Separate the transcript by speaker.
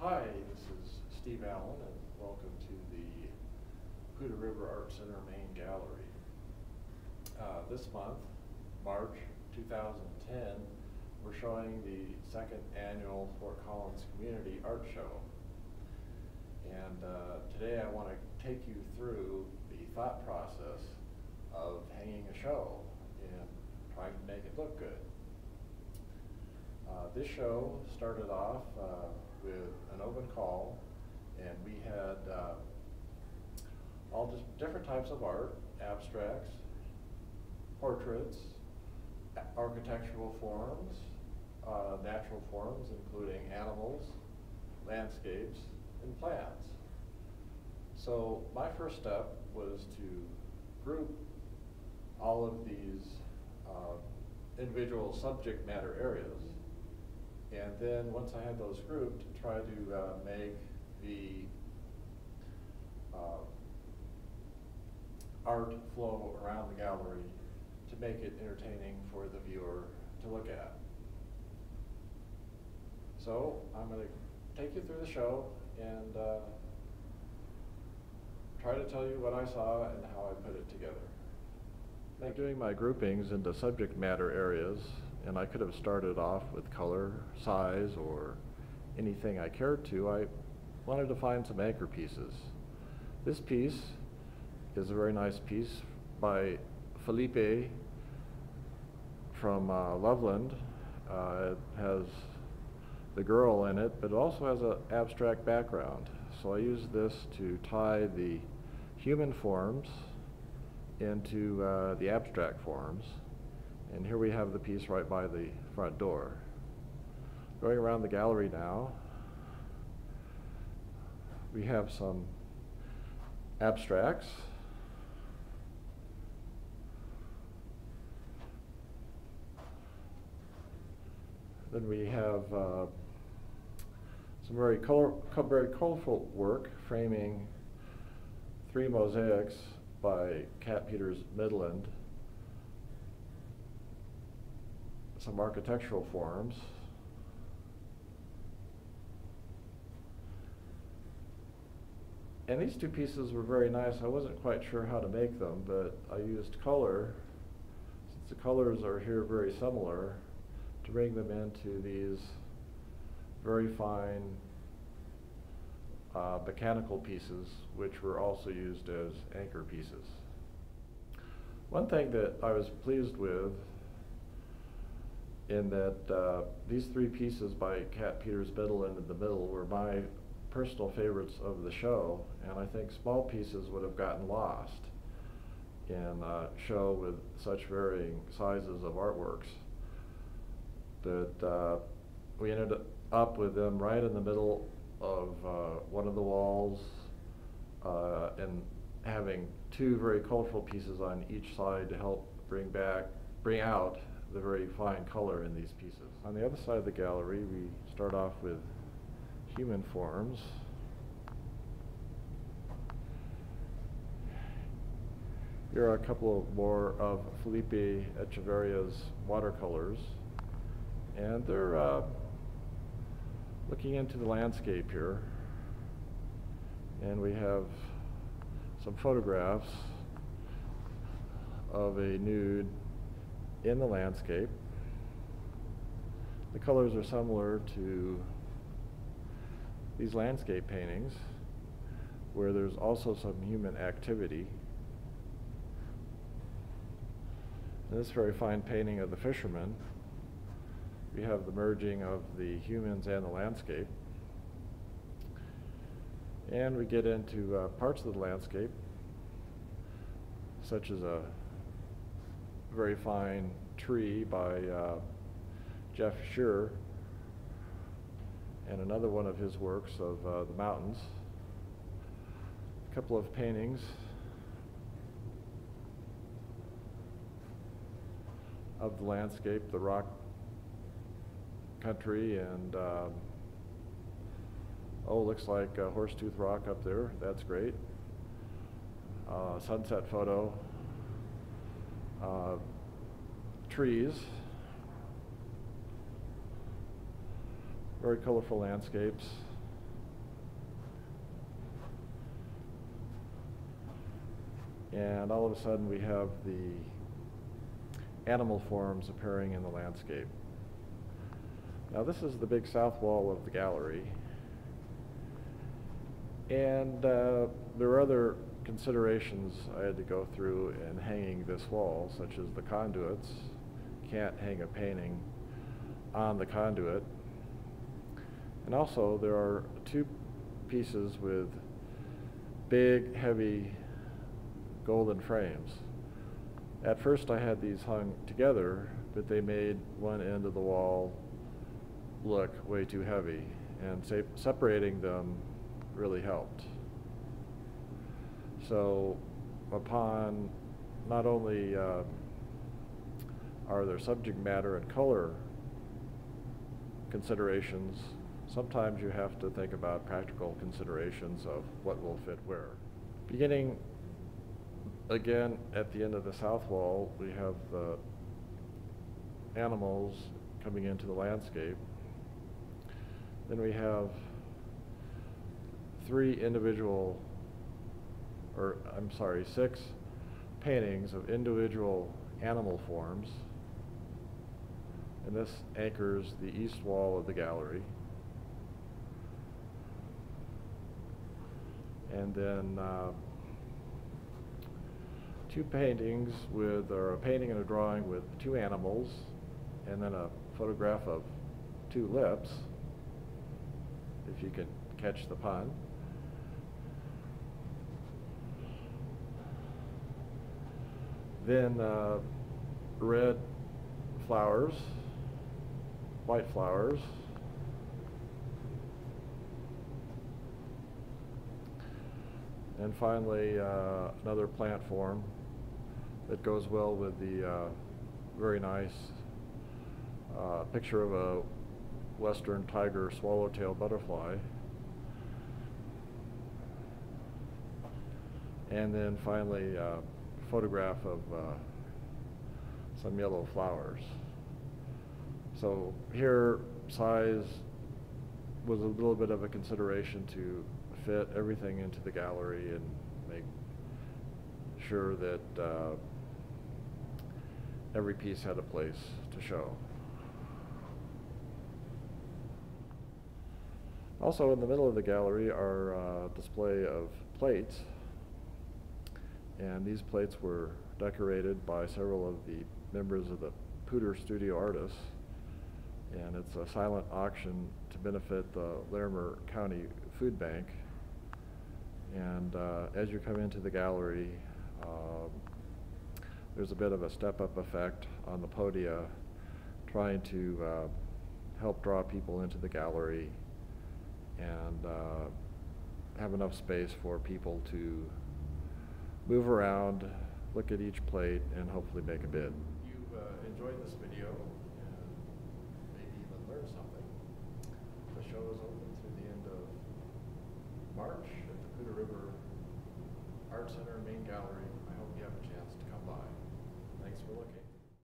Speaker 1: Hi, this is Steve Allen, and welcome to the Poudre River Art Center main gallery. This month, March 2010, we're showing the second annual Fort Collins Community Art Show. And today I want to take you through the thought process of hanging a show and trying to make it look good. This show started off with an open call, and we had all just different types of art: abstracts, portraits, architectural forms, natural forms including animals, landscapes, and plants. So my first step was to group all of these individual subject matter areas. And then once I had those grouped, try to make the art flow around the gallery to make it entertaining for the viewer to look at. So I'm going to take you through the show and try to tell you what I saw and how I put it together. I'm doing my groupings into subject matter areas, and I could have started off with color, size, or anything I cared to. I wanted to find some anchor pieces. This piece is a very nice piece by Felipe from Loveland. It has the girl in it, but it also has an abstract background. So I used this to tie the human forms into the abstract forms. And here we have the piece right by the front door. Going around the gallery now, we have some abstracts. Then we have some very colorful work framing 3 mosaics by Cat Peters Midland, some architectural forms, and these 2 pieces were very nice. I wasn't quite sure how to make them, but I used color, since the colors are here very similar, to bring them into these very fine mechanical pieces, which were also used as anchor pieces. One thing that I was pleased with in that these 3 pieces by Cat Peters Midland in the middle were my personal favorites of the show, and I think small pieces would have gotten lost in a show with such varying sizes of artworks. That we ended up with them right in the middle of one of the walls, and having 2 very colorful pieces on each side to help bring out the very fine color in these pieces. On the other side of the gallery, we start off with human forms. Here are a couple more of Felipe Echeverria's watercolors, and they're looking into the landscape here. And we have some photographs of a nude in the landscape. The colors are similar to these landscape paintings, where there's also some human activity. In this very fine painting of the fisherman, we have the merging of the humans and the landscape. And we get into parts of the landscape, such as a very fine tree by Jeff Shearer, and another one of his works of the mountains. A couple of paintings of the landscape, the rock country, and looks like Horsetooth Rock up there. That's great. Sunset photo. Trees. Very colorful landscapes. and all of a sudden we have the animal forms appearing in the landscape. Now this is the big south wall of the gallery, and there are other considerations I had to go through in hanging this wall, such as the conduits. Can't hang a painting on the conduit. And also there are two pieces with big, heavy golden frames. At first I had these hung together, but they made one end of the wall look way too heavy, and separating them really helped. So upon not only are there subject matter and color considerations, sometimes you have to think about practical considerations of what will fit where. Beginning again at the end of the south wall, we have the animals coming into the landscape. Then we have six paintings of individual animal forms, and this anchors the east wall of the gallery. And then two paintings or a painting and a drawing with two animals, and then a photograph of two lips, if you can catch the pun. Then red flowers, white flowers, and finally another plant form that goes well with the very nice picture of a western tiger swallowtail butterfly. And then finally a photograph of some yellow flowers. So here size was a little bit of a consideration to fit everything into the gallery and make sure that every piece had a place to show. Also in the middle of the gallery are a display of plates, and these plates were decorated by several of the members of the Poudre studio artists, and it's a silent auction to benefit the Larimer County Food Bank. And as you come into the gallery, there's a bit of a step-up effect on the podia, trying to help draw people into the gallery and have enough space for people to move around, look at each plate, and hopefully make a bid. You've enjoyed this video and maybe even learned something. The show is open through the end of March at the Poudre River Art Center main gallery. I hope you have a chance to come by. Thanks for looking.